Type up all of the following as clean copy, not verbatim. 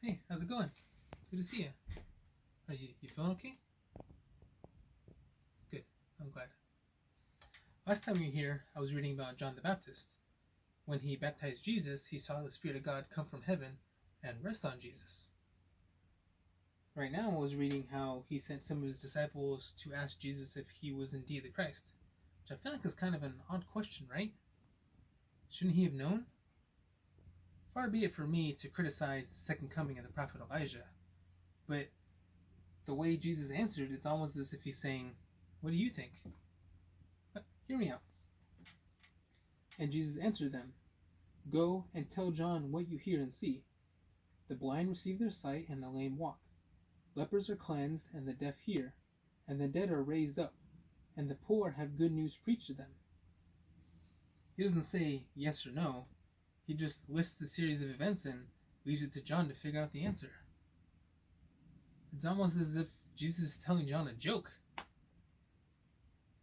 Hey, how's it going? Good to see you. Are you feeling okay? Good. I'm glad. Last time you were here, I was reading about John the Baptist. When he baptized Jesus, he saw the Spirit of God come from heaven and rest on Jesus. Right now, I was reading how he sent some of his disciples to ask Jesus if he was indeed the Christ, which I feel like is kind of an odd question, right? Shouldn't he have known? Far be it for me to criticize the second coming of the prophet Elijah, but the way Jesus answered, it's almost as if he's saying, "What do you think? But hear me out." And Jesus answered them, "Go and tell John what you hear and see. The blind receive their sight, and the lame walk. Lepers are cleansed, and the deaf hear, and the dead are raised up, and the poor have good news preached to them." He doesn't say yes or no. He just lists the series of events and leaves it to John to figure out the answer. It's almost as if Jesus is telling John a joke.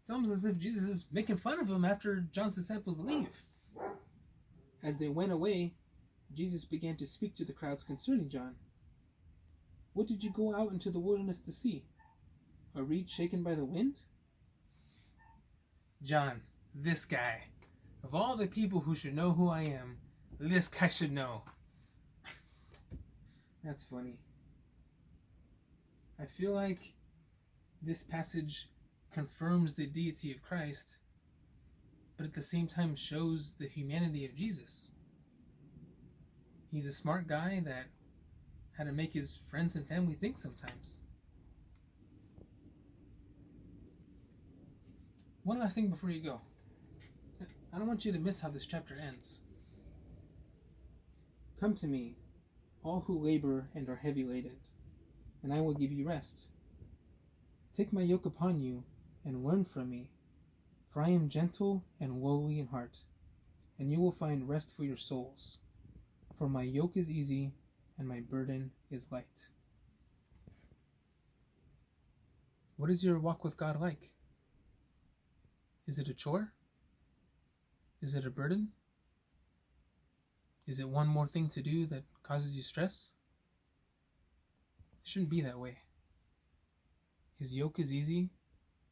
It's almost as if Jesus is making fun of him after John's disciples leave. As they went away, Jesus began to speak to the crowds concerning John. "What did you go out into the wilderness to see? A reed shaken by the wind?" John, this guy. Of all the people who should know who I am, this guy should know. That's funny. I feel like this passage confirms the deity of Christ, but at the same time shows the humanity of Jesus. He's a smart guy that had to make his friends and family think sometimes. One last thing before you go. I don't want you to miss how this chapter ends. "Come to me, all who labor and are heavy laden, and I will give you rest. Take my yoke upon you and learn from me, for I am gentle and lowly in heart, and you will find rest for your souls. For my yoke is easy and my burden is light." What is your walk with God like? Is it a chore? Is it a burden? Is it one more thing to do that causes you stress? It shouldn't be that way. His yoke is easy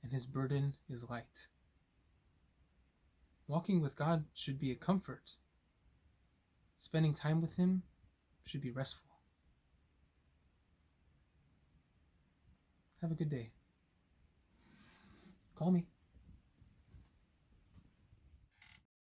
and his burden is light. Walking with God should be a comfort. Spending time with him should be restful. Have a good day. Call me.